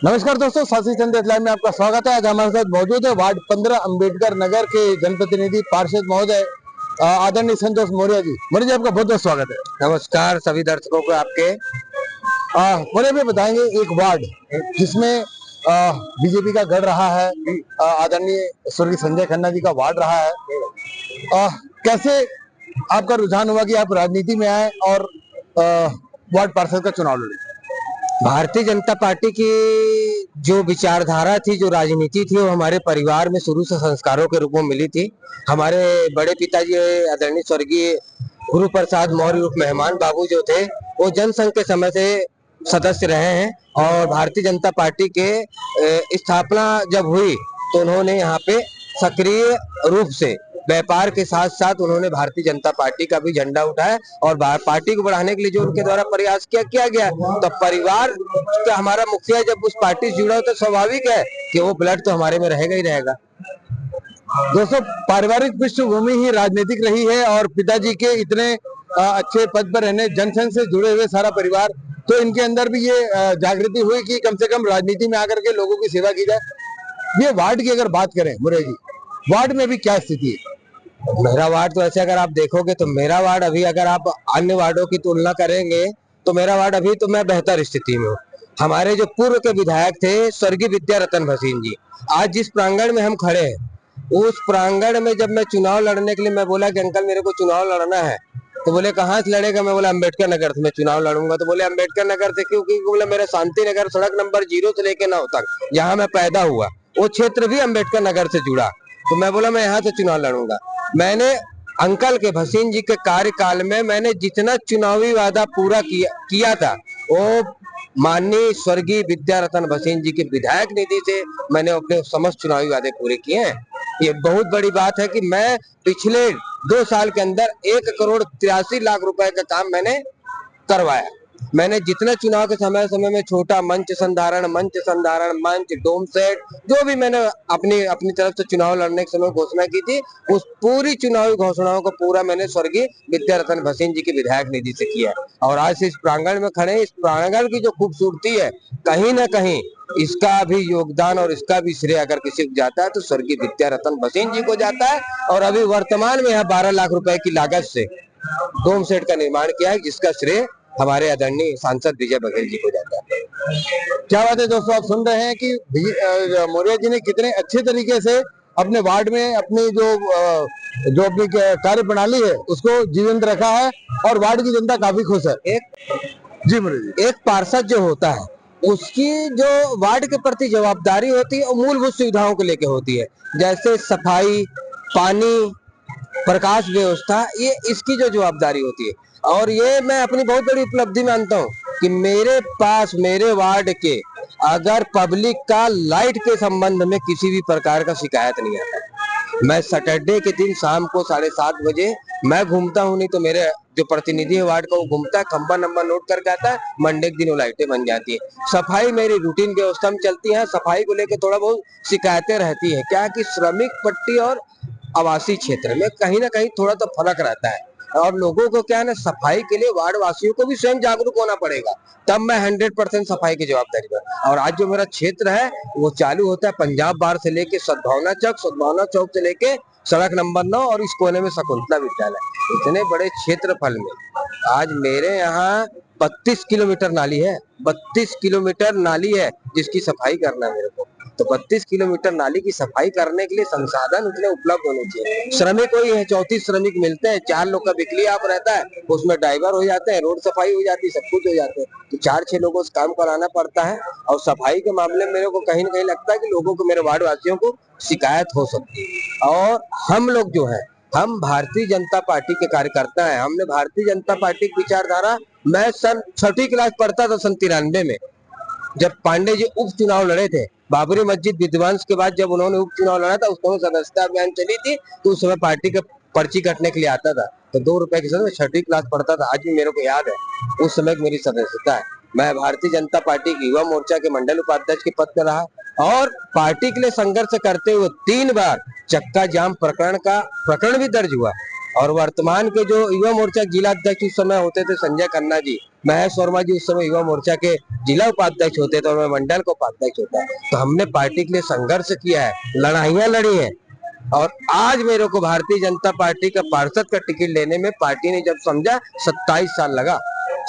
नमस्कार दोस्तों, साथी संदेश लाइव में आपका स्वागत है। आज हमारे साथ मौजूद है वार्ड 15 अंबेडकर नगर के जनप्रतिनिधि पार्षद महोदय आदरणीय संतोष मौर्य जी। मौर्य जी, आपका बहुत बहुत स्वागत है। नमस्कार सभी दर्शकों को आपके। मौर्य जी बताएंगे, एक वार्ड जिसमें बीजेपी का गढ़ रहा है, आदरणीय स्वर्गीय संजय खन्ना जी का वार्ड रहा है, कैसे आपका रुझान हुआ कि आप राजनीति में आए और वार्ड पार्षद का चुनाव लड़े? भारतीय जनता पार्टी की जो विचारधारा थी, जो राजनीति थी, वो हमारे परिवार में शुरू से संस्कारों के रूप में मिली थी। हमारे बड़े पिताजी आदरणीय स्वर्गीय गुरु प्रसाद मौर्य उर्फ मेहमान बाबू जो थे, वो जनसंघ के समय से सदस्य रहे हैं और भारतीय जनता पार्टी के स्थापना जब हुई तो उन्होंने यहाँ पे सक्रिय रूप से व्यापार के साथ साथ उन्होंने भारतीय जनता पार्टी का भी झंडा उठाया और पार्टी को बढ़ाने के लिए जो उनके द्वारा प्रयास किया गया, तो परिवार का हमारा मुखिया जब उस पार्टी से जुड़ा हो तो स्वाभाविक है कि वो ब्लड तो हमारे में रहेगा ही रहेगा। दोस्तों, पारिवारिक पृष्ठभूमि ही राजनीतिक रही है और पिताजी के इतने अच्छे पद पर रहने, जनसंघ से जुड़े हुए सारा परिवार, तो इनके अंदर भी ये जागृति हुई कि कम से कम राजनीति में आकर के लोगों की सेवा की जाए। ये वार्ड की अगर बात करें मुरैया जी, वार्ड में भी क्या स्थिति है? मेरा वार्ड तो ऐसे अगर आप देखोगे तो मेरा वार्ड अभी, अगर आप अन्य वार्डों की तुलना करेंगे तो मेरा वार्ड अभी तो मैं बेहतर स्थिति में हूँ। हमारे जो पूर्व के विधायक थे स्वर्गीय विद्या रतन भसीन जी, आज जिस प्रांगण में हम खड़े हैं, उस प्रांगण में जब मैं चुनाव लड़ने के लिए मैं बोला कि अंकल मेरे को चुनाव लड़ना है, तो बोले कहाँ से लड़ेगा? मैं बोला अम्बेडकर नगर से मैं चुनाव लड़ूंगा। तो बोले अम्बेडकर नगर से क्यों? क्योंकि बोले मेरे शांति नगर सड़क नंबर 0 से लेके 9 तक जहाँ मैं पैदा हुआ वो क्षेत्र भी अम्बेडकर नगर से जुड़ा। तो मैं बोला मैं यहाँ से चुनाव लड़ूंगा। मैंने अंकल के भसीन जी के कार्यकाल में मैंने जितना चुनावी वादा पूरा किया था, वो माननीय स्वर्गीय विद्या रतन भसीन जी के विधायक निधि से मैंने अपने समस्त चुनावी वादे पूरे किए हैं। ये बहुत बड़ी बात है कि मैं पिछले 2 साल के अंदर 1,83,00,000 रुपए का काम मैंने करवाया। मैंने जितना चुनाव के समय में छोटा मंच संधारण, मंच, डोम सेट, जो भी मैंने अपनी तरफ से चुनाव लड़ने के समय घोषणा की थी, उस पूरी चुनावी घोषणाओं को पूरा मैंने स्वर्गीय विद्या रतन भसीन जी की विधायक निधि से किया है। और आज इस प्रांगण में खड़े, इस प्रांगण की जो खूबसूरती है, कहीं ना कहीं इसका भी योगदान और इसका भी श्रेय अगर किसी को जाता है तो स्वर्गीय विद्या रतन भसीन जी को जाता है। और अभी वर्तमान में यहाँ 12 लाख रुपए की लागत से डोम सेट का निर्माण किया है, जिसका श्रेय हमारे आदरणीय सांसद विजय बघेल जी को जाता है। क्या बात है दोस्तों, आप सुन रहे हैं कि मौर्य जी ने कितने अच्छे तरीके से अपने वार्ड में अपनी जो अपनी कार्य प्रणाली है उसको जीवंत रखा है और वार्ड की जनता काफी खुश है। जी मौर्य जी, एक पार्षद जो होता है उसकी जो वार्ड के प्रति जवाबदारी होती है वो मूलभूत सुविधाओं को लेकर होती है, जैसे सफाई, पानी, प्रकाश व्यवस्था, ये इसकी जो जवाबदारी होती है। और ये मैं अपनी बहुत बड़ी उपलब्धि मानता हूँ कि मेरे पास, मेरे वार्ड के अगर पब्लिक का लाइट के संबंध में किसी भी प्रकार का शिकायत नहीं आता। मैं सैटरडे के दिन शाम को 7:30 बजे मैं घूमता हूँ, नहीं तो मेरे जो प्रतिनिधि है वार्ड का वो घूमता है, खंबा नंबर नोट करके आता है, मंडे के दिन वो लाइटें बन जाती है। सफाई मेरी रूटीन व्यवस्था में चलती है। सफाई को लेकर थोड़ा बहुत शिकायतें रहती है, क्या कि श्रमिक पट्टी और आवासीय क्षेत्र में कहीं ना कहीं थोड़ा तो फर्क रहता है और लोगों को क्या है ना, सफाई के लिए वार्ड वासियों को भी स्वयं जागरूक होना पड़ेगा, तब मैं 100% सफाई की जवाबदारी पर। और आज जो मेरा क्षेत्र है वो चालू होता है पंजाब बार से लेके सद्भावना चौक से लेके सड़क नंबर 9 और इस कोने में शकुंतला विद्यालय। इतने बड़े क्षेत्रफल में आज मेरे यहाँ 32 किलोमीटर नाली है, 32 किलोमीटर नाली है जिसकी सफाई करना है मेरे को। तो 32 किलोमीटर नाली की सफाई करने के लिए संसाधन उतने उपलब्ध होने चाहिए। श्रमिक वही है, 34 श्रमिक मिलते हैं, 4 लोग का बिजली आप रहता है, उसमें ड्राइवर हो जाते हैं, रोड सफाई हो जाती है, सब कुछ हो जाते हैं, तो 4-6 लोगों से काम कराना पड़ता है। और सफाई के मामले में मेरे को कहीं ना कहीं लगता है कि लोगों को, मेरे वार्ड वासियों को शिकायत हो सकती है। और हम लोग जो है, हम भारतीय जनता पार्टी के कार्यकर्ता हैं। हमने भारतीय जनता पार्टी की विचारधारा, मैं सन 6वीं क्लास पढ़ता था सन 93 में, जब पांडे जी उपचुनाव लड़े थे, बाबरी मस्जिद विध्वंस के बाद जब उन्होंने उपचुनाव लड़ा था, उस समय सदस्यता अभियान चली थी, तो उस समय पार्टी का पर्ची कटने के लिए आता था, तो 2 रुपए के समय 6वीं क्लास पढ़ता था, आज भी मेरे को याद है उस समय मेरी सदस्यता है। मैं भारतीय जनता पार्टी की युवा मोर्चा के मंडल उपाध्यक्ष के पद पर रहा और पार्टी के लिए संघर्ष करते हुए 3 बार चक्का जाम प्रकरण भी दर्ज हुआ। और वर्तमान के जो युवा मोर्चा जिला अध्यक्ष उस समय होते थे संजय खन्ना जी, महेश वर्मा जी उस समय युवा मोर्चा के जिला उपाध्यक्ष होते थे और मैं मंडल का उपाध्यक्ष होता, तो हमने पार्टी के लिए संघर्ष किया है, लड़ाइयां लड़ी हैं। और आज मेरे को भारतीय जनता पार्टी का पार्षद का टिकट लेने में पार्टी ने जब समझा 27 साल लगा।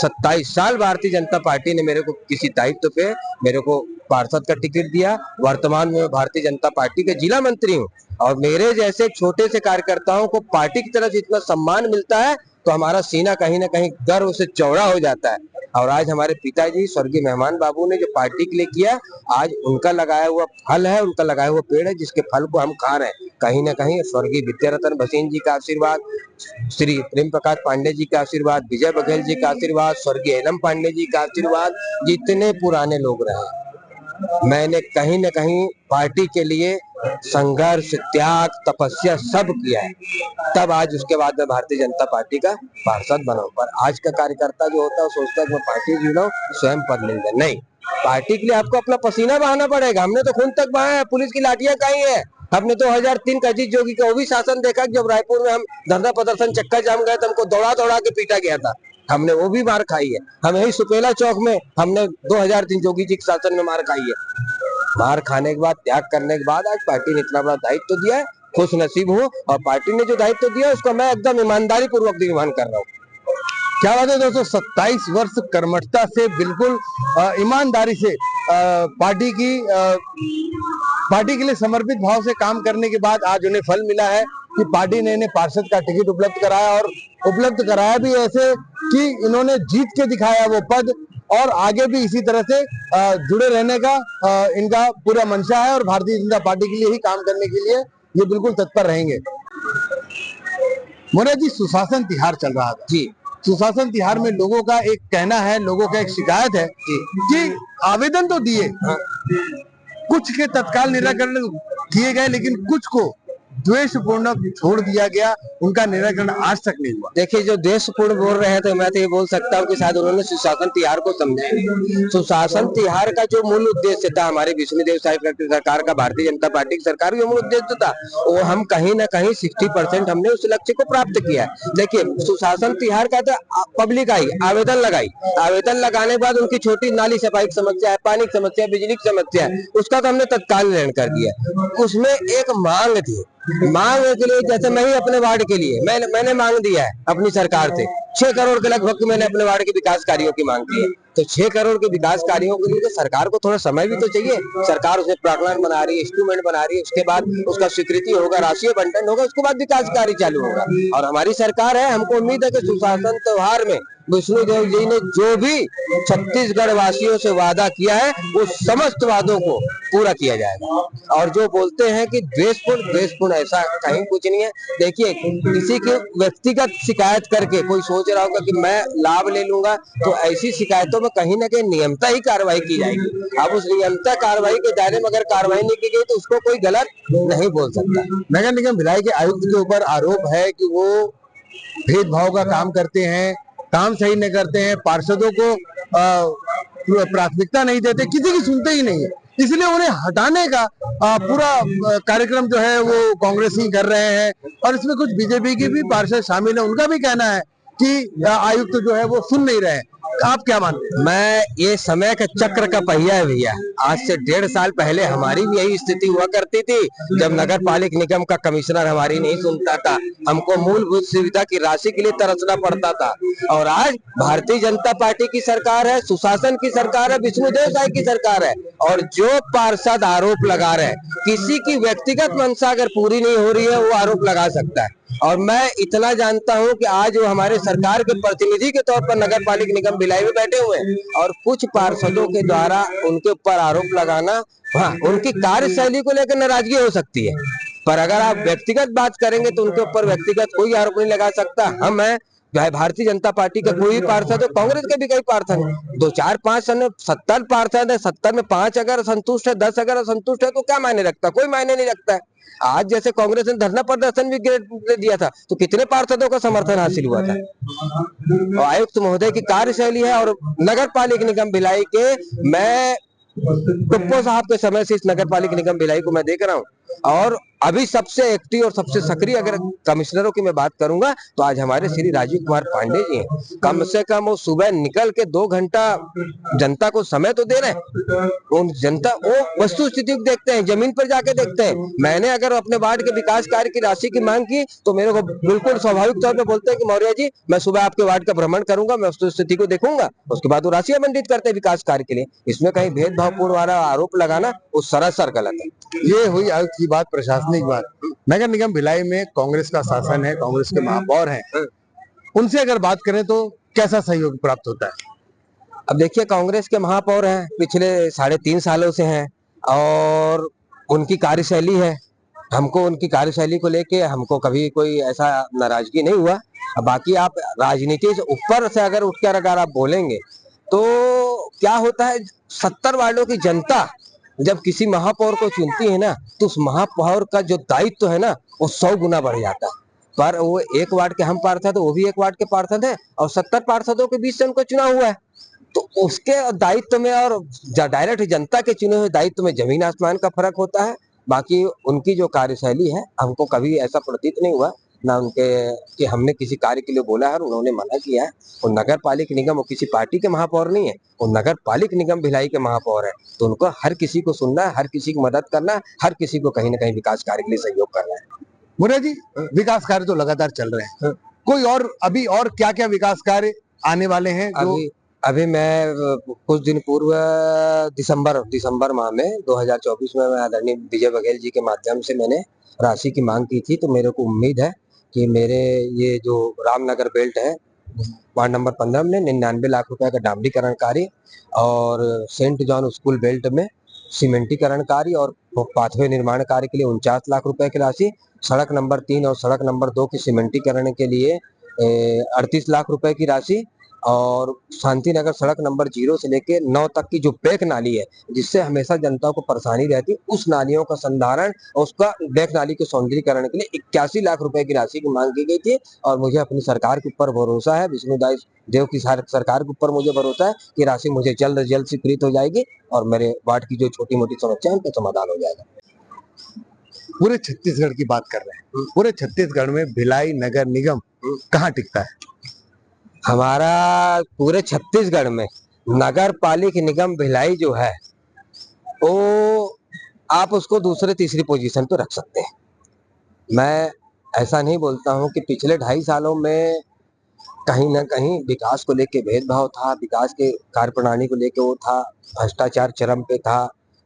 27 साल भारतीय जनता पार्टी ने मेरे को किसी दायित्व पे मेरे को पार्षद का टिकट दिया। वर्तमान में मैं भारतीय जनता पार्टी के जिला मंत्री हूँ और मेरे जैसे छोटे से कार्यकर्ताओं को पार्टी की तरफ से इतना सम्मान मिलता है तो हमारा सीना कहीं ना कहीं गर्व से चौड़ा हो जाता है। और आज हमारे पिताजी स्वर्गीय मेहमान बाबू ने जो पार्टी के लिए किया, आज उनका लगाया हुआ फल है, उनका लगाया हुआ पेड़ है, जिसके फल को हम खा रहे हैं। कहीं ना कहीं स्वर्गीय विद्यारतन भसीन जी का आशीर्वाद, श्री प्रेम प्रकाश पांडे जी का आशीर्वाद, विजय बघेल जी का आशीर्वाद, स्वर्गीय एलम पांडे जी का आशीर्वाद, जितने पुराने लोग रहे, मैंने कहीं न कहीं पार्टी के लिए संघर्ष, त्याग, तपस्या सब किया है। तब आज उसके बाद मैं भारतीय जनता पार्टी का पार्षद बना। पर आज का कार्यकर्ता जो होता है सोचता है कि मैं पार्टी जुड़ा स्वयं पद मिल जाए। नहीं, पार्टी के लिए आपको अपना पसीना बहाना पड़ेगा। हमने तो खून तक बहाया है, पुलिस की लाठियां खाई है। हमने तो 2003 का अजीत जोगी का वो भी शासन देखा, जब रायपुर में हम धरना प्रदर्शन चक्का जाम गए तो हमको दौड़ा दौड़ा के पीटा गया था, हमने वो भी मार खाई है। हम यही सुपेला चौक में हमने 2003 जोगी जी के शासन में मार खाई है। मार खाने के बाद, त्याग करने के बाद आज पार्टी ने इतना बड़ा दायित्व दिया है, खुश नसीब हूँ। और पार्टी ने जो दायित्व दिया है उसको मैं एकदम ईमानदारी पूर्वक निर्वहन कर रहा हूँ। क्या बात है दोस्तों, 27 वर्ष कर्मठता से, बिल्कुल ईमानदारी से पार्टी के लिए समर्पित भाव से काम करने के बाद आज उन्हें फल मिला है कि पार्टी ने इन्हें पार्षद का टिकट उपलब्ध कराया, और उपलब्ध कराया भी ऐसे कि इन्होंने जीत के दिखाया वो पद, और आगे भी इसी तरह से जुड़े रहने का इनका पूरा मंशा है और भारतीय जनता पार्टी के लिए ही काम करने के लिए ये बिल्कुल तत्पर रहेंगे। मोना जी, सुशासन तिहार चल रहा था जी। सुशासन तिहार में लोगों का एक कहना है, लोगों का एक शिकायत है कि आवेदन तो दिए, कुछ के तत्काल निराकरण किए गए, लेकिन कुछ को द्वेषपूर्ण छोड़ दिया गया, उनका निराकरण आज तक नहीं हुआ। देखिए, जो द्वेषपूर्ण बोल रहे हैं तो मैं तो ये बोल सकता हूँ कि शायद उन्होंने सुशासन तिहार को समझा नहीं। सुशासन तिहार का जो मूल उद्देश्य था, हमारे विष्णुदेव साय सरकार का, भारतीय जनता पार्टी की सरकार का मूल उद्देश्य था, वो हम कहीं ना कहीं 60% हमने उस लक्ष्य को प्राप्त किया। देखिए, सुशासन तिहार का तो पब्लिक आई, आवेदन लगाई, आवेदन लगाने के बाद उनकी छोटी नाली सफाई की समस्या है, पानी की समस्या, बिजली की समस्या है, उसका तो हमने तत्काल निवारण कर दिया। उसमें एक मांग थी, मांग के लिए, जैसे मैं ही अपने वार्ड के लिए मैंने मांग दिया है अपनी सरकार से 6 करोड़ के लगभग मैंने अपने वार्ड के विकास कार्यों की मांग की है। तो 6 करोड़ के विकास कार्यों के लिए तो सरकार को थोड़ा समय भी तो चाहिए। सरकार उसमें प्रावधान बना रही है, इंस्ट्रूमेंट बना रही है, उसके बाद उसका स्वीकृति होगा, राशि बंटन होगा, उसके बाद विकास कार्य चालू होगा। और हमारी सरकार है, हमको उम्मीद है कि सुशासन त्योहार में विष्णुदेव जी ने जो भी छत्तीसगढ़ वासियों से वादा किया है वो समस्त वादों को पूरा किया जाएगा। और जो बोलते हैं कि द्वेषपूर्ण, ऐसा कहीं कुछ नहीं है। देखिए, किसी की व्यक्तिगत शिकायत करके कोई सोच रहा होगा कि मैं लाभ ले लूंगा, तो ऐसी शिकायतों में कहीं ना कहीं नियमता ही कार्रवाई की जाएगी। अब उस नियमता कार्रवाई के दायरे में अगर कार्रवाई नहीं की गई तो उसको कोई गलत नहीं बोल सकता। नगर निगम भिलाई के आयुक्त के ऊपर आरोप है कि वो भेदभाव का काम करते हैं, काम सही नहीं करते हैं, पार्षदों को प्राथमिकता नहीं देते, किसी की सुनते ही नहीं है, इसलिए उन्हें हटाने का पूरा कार्यक्रम जो है वो कांग्रेस ही कर रहे हैं। और इसमें कुछ बीजेपी की भी पार्षद शामिल है, उनका भी कहना है कि आयुक्त जो है वो सुन नहीं रहे हैं। आप क्या मानते हैं? मैं, ये समय का चक्र का पहिया है भैया। आज से 1.5 साल पहले हमारी भी यही स्थिति हुआ करती थी, जब नगर पालिक निगम का कमिश्नर हमारी नहीं सुनता था, हमको मूलभूत सुविधा की राशि के लिए तरसना पड़ता था। और आज भारतीय जनता पार्टी की सरकार है, सुशासन की सरकार है, विष्णुदेव साय की सरकार है, और जो पार्षद आरोप लगा रहे हैं, किसी की व्यक्तिगत मंशा अगर पूरी नहीं हो रही है वो आरोप लगा सकता है। और मैं इतना जानता हूं कि आज वो हमारे सरकार के प्रतिनिधि के तौर पर नगर पालिक निगम भिलाई में बैठे हुए हैं, और कुछ पार्षदों के द्वारा उनके ऊपर आरोप लगाना, हाँ, उनकी कार्यशैली को लेकर नाराजगी हो सकती है, पर अगर आप व्यक्तिगत बात करेंगे तो उनके ऊपर व्यक्तिगत कोई आरोप नहीं लगा सकता। हम है, चाहे भारतीय जनता पार्टी का कोई भी पार्षद हो, कांग्रेस के भी कई पार्षद हैं, 2 4 5 70 पार्षद है, 70 में 5 अगर संतुष्ट है, 10 अगर असंतुष्ट है, तो क्या मायने रखता? कोई मायने नहीं रखता है। आज जैसे कांग्रेस ने धरना प्रदर्शन भी दिया था, तो कितने पार्षदों का समर्थन हासिल हुआ था। और आयुक्त महोदय की कार्यशैली है, और नगर पालिक निगम भिलाई के, मैं टुप्पो साहब के समय से इस नगर पालिक निगम भिलाई को मैं देख रहा हूँ, और अभी सबसे एक्टिव और सबसे सक्रिय अगर कमिश्नरों की मैं बात करूंगा तो आज हमारे श्री राजीव कुमार पांडे जी हैं। कम से कम वो सुबह निकल के 2 घंटा जनता को समय तो दे रहे हैं। उन जनता वो वस्तु स्थिति को देखते हैं, जमीन पर जाके देखते हैं। मैंने अगर अपने वार्ड के विकास कार्य की राशि की मांग की तो मेरे को बिल्कुल स्वाभाविक तौर पर बोलते हैं कि मौर्य जी मैं सुबह आपके वार्ड का भ्रमण करूंगा, मैं वस्तु स्थिति को देखूंगा, उसके बाद वो राशि आवंटित करते हैं विकास कार्य के लिए। इसमें कहीं भेदभावपूर्ण वाला आरोप लगाना वो सरासर गलत है। ये हुई आज की बात, प्रशासनिक बात। नगर निगम भिलाई में कांग्रेस का शासन है, कांग्रेस के महापौर हैं, उनसे अगर बात करें तो कैसा सहयोग प्राप्त होता है? अब देखिए कांग्रेस के महापौर हैं, पिछले 3.5 सालों से हैं और उनकी कार्यशैली है, हमको उनकी कार्यशैली को लेके हमको कभी कोई ऐसा नाराजगी नहीं हुआ। अब बाकी आप राजनीति से ऊपर से अगर उठकर अगर आप बोलेंगे तो क्या होता है, 70 वार्डों की जनता जब किसी महापौर को चुनती है ना तो उस महापौर का जो दायित्व है ना वो 100 गुना बढ़ जाता है। पर वो एक वार्ड के हम पार्षद, वो भी एक वार्ड के पार्षद है और 70 पार्षदों के बीच से उनको चुना हुआ है, तो उसके दायित्व में और डायरेक्ट जनता के चुने हुए दायित्व में जमीन आसमान का फर्क होता है। बाकी उनकी जो कार्यशैली है हमको कभी ऐसा प्रतीत नहीं हुआ ना उनके कि हमने किसी कार्य के लिए बोला है और उन्होंने मना किया है। वो नगर पालिक निगम, वो किसी पार्टी के महापौर नहीं है, वो नगर पालिक निगम भिलाई के महापौर है। तो उनको हर किसी को सुनना है, हर किसी की मदद करना है, हर किसी को कहीं ना कहीं विकास कार्य के लिए सहयोग करना है। मुन्ना जी, विकास कार्य तो लगातार चल रहे हैं, कोई और अभी और क्या क्या विकास कार्य आने वाले हैं जो? अभी मैं कुछ दिन पूर्व दिसंबर माह में 2024 में मैं आदरणीय विजय बघेल जी के माध्यम से मैंने राशि की मांग की थी। तो मेरे को उम्मीद है कि मेरे ये जो रामनगर बेल्ट है वार्ड नंबर 15 में 99 लाख रुपए का डामरीकरण कार्य और सेंट जॉन स्कूल बेल्ट में सीमेंटीकरण कार्य और पाथवे निर्माण कार्य के लिए 49 लाख रुपए की राशि, सड़क नंबर 3 और सड़क नंबर 2 की सीमेंटीकरण के लिए 38 लाख रुपए की राशि और शांति नगर सड़क नंबर 0 से लेके 9 तक की जो बैक नाली है जिससे हमेशा जनता को परेशानी रहती, उस नालियों का संधारण और उसका बैक नाली के सौंदर्यीकरण के लिए 81 लाख रुपए की राशि की मांग की गई थी। और मुझे अपनी सरकार के ऊपर भरोसा है, विष्णुदास देव की सरकार के ऊपर मुझे भरोसा है कि राशि मुझे जल्द से जल्द स्वीकृत हो जाएगी और मेरे वार्ड की जो छोटी मोटी समस्या है उनका समाधान हो जाएगा। पूरे छत्तीसगढ़ की बात कर रहे हैं, पूरे छत्तीसगढ़ में भिलाई नगर निगम कहाँ टिकता है? हमारा पूरे छत्तीसगढ़ में नगर पालिक निगम भिलाई जो है वो आप उसको दूसरे तीसरी पोजीशन पे रख सकते हैं। मैं ऐसा नहीं बोलता हूँ कि पिछले 2.5 सालों में कहीं ना कहीं विकास को लेके भेदभाव था, विकास के कार्य प्रणाली को लेके वो था, भ्रष्टाचार चरम पे था,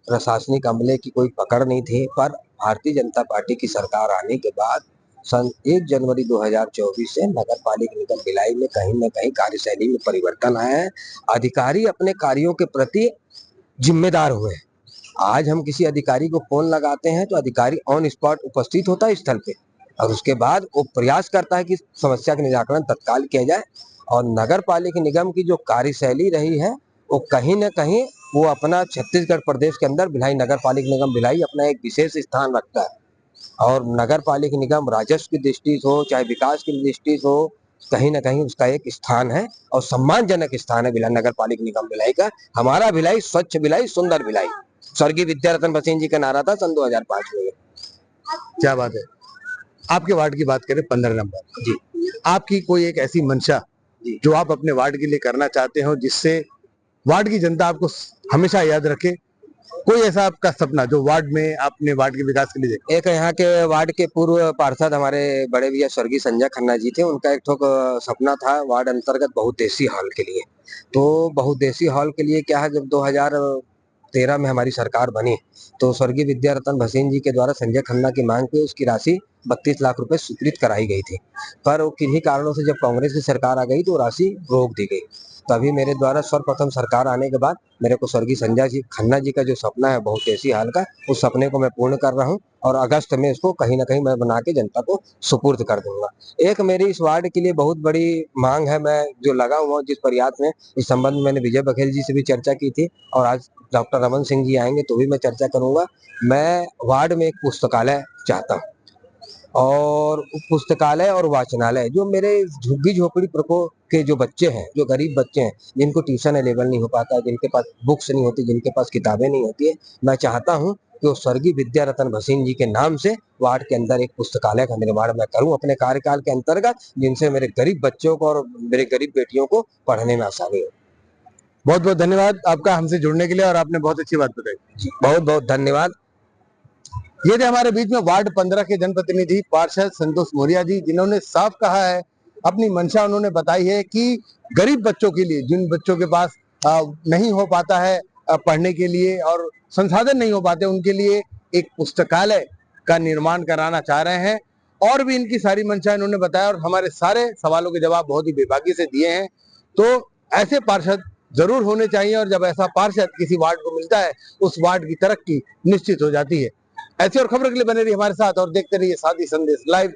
प्रशासनिक अमले की कोई पकड़ नहीं थी। पर भारतीय जनता पार्टी की सरकार आने के बाद सन 1 जनवरी 2024 से नगर पालिक निगम भिलाई में कहीं न कहीं कार्यशैली में परिवर्तन आया है। अधिकारी अपने कार्यों के प्रति जिम्मेदार हुए। आज हम किसी अधिकारी को फोन लगाते हैं तो अधिकारी ऑन स्पॉट उपस्थित होता है स्थल पे और उसके बाद वो प्रयास करता है कि समस्या का निराकरण तत्काल किया जाए। और नगर पालिक निगम की जो कार्यशैली रही है वो कहीं न कहीं वो अपना छत्तीसगढ़ प्रदेश के अंदर भिलाई नगर पालिक निगम भिलाई अपना एक विशेष स्थान रखता है। और नगर पालिक निगम राजस्व की दृष्टि से हो चाहे विकास की दृष्टि से हो, कहीं ना कहीं उसका एक स्थान है और सम्मानजनक स्थान है भिलाई नगर पालिक निगम भिलाई का। हमारा भिलाई स्वच्छ भिलाई सुंदर भिलाई, स्वर्गीय विद्यारतन भसीन जी का नारा था सन 2005 में। क्या बात है। आपके वार्ड की बात करें 15 नंबर जी, आपकी कोई एक ऐसी मंशा जो आप अपने वार्ड के लिए करना चाहते हो जिससे वार्ड की जनता आपको हमेशा याद रखे? कोई ऐसा आपका सपना जो वार्ड में आपने वार्ड के विकास के लिए देखा? एक यहाँ के वार्ड के पूर्व पार्षद हमारे बड़े भैया स्वर्गीय संजय खन्ना जी थे, उनका एक ठोक सपना था वार्ड अंतर्गत बहुउद्देशीय हॉल के लिए। तो बहुउद्देशीय हॉल के लिए क्या है, जब 2013 में हमारी सरकार बनी तो स्वर्गीय विद्यारतन भसीन जी के द्वारा संजय खन्ना की मांग पे उसकी राशि 32 लाख रुपए स्वीकृत कराई गई थी। पर वो किन्हीं कारणों से जब कांग्रेस की सरकार आ गई तो राशि रोक दी गई। तभी मेरे द्वारा सर्वप्रथम सरकार आने के बाद मेरे को स्वर्गीय संजय जी खन्ना जी का जो सपना है बहुउद्देशीय हॉल का, उस सपने को मैं पूर्ण कर रहा हूँ और अगस्त में इसको कहीं ना कहीं मैं बना के जनता को सुपुर्द कर दूंगा। एक मेरी इस वार्ड के लिए बहुत बड़ी मांग है, मैं जो लगा हुआ हूँ जिस प्रयास में, इस संबंध में मैंने विजय बघेल जी से भी चर्चा की थी और आज डॉक्टर रमन सिंह जी आएंगे तो भी मैं चर्चा करूंगा। मैं वार्ड में एक पुस्तकालय चाहता हूँ। और पुस्तकालय और वाचनालय, जो मेरे झुग्गी झोपड़ी प्रकोप के जो बच्चे हैं, जो गरीब बच्चे हैं, जिनको ट्यूशन अवेलेबल नहीं हो पाता, जिनके पास बुक्स नहीं होती, जिनके पास किताबें नहीं होती है, मैं चाहता हूँ कि वो स्वर्गीय विद्या रतन भसीन जी के नाम से वार्ड के अंदर एक पुस्तकालय का निर्माण मैं करूं अपने कार्यकाल के अंतर्गत, जिनसे मेरे गरीब बच्चों को और मेरे गरीब बेटियों को पढ़ने में आसानी हो। बहुत बहुत धन्यवाद आपका हमसे जुड़ने के लिए, और आपने बहुत अच्छी बात बताई। बहुत बहुत धन्यवाद। ये थे हमारे बीच में वार्ड 15 के जनप्रतिनिधि पार्षद संतोष मौर्य जी, जिन्होंने साफ कहा है, अपनी मंशा उन्होंने बताई है कि गरीब बच्चों के लिए, जिन बच्चों के पास नहीं हो पाता है पढ़ने के लिए और संसाधन नहीं हो पाते, उनके लिए एक पुस्तकालय का निर्माण कराना चाह रहे हैं। और भी इनकी सारी मंशा इन्होंने बताया, और हमारे सारे सवालों के जवाब बहुत ही बेबाकी से दिए हैं। तो ऐसे पार्षद जरूर होने चाहिए, और जब ऐसा पार्षद किसी वार्ड को मिलता है, उस वार्ड की तरक्की निश्चित हो जाती है। ऐसी और खबरों के लिए बने रहिए हमारे साथ और देखते रहिए साथी संदेश लाइव।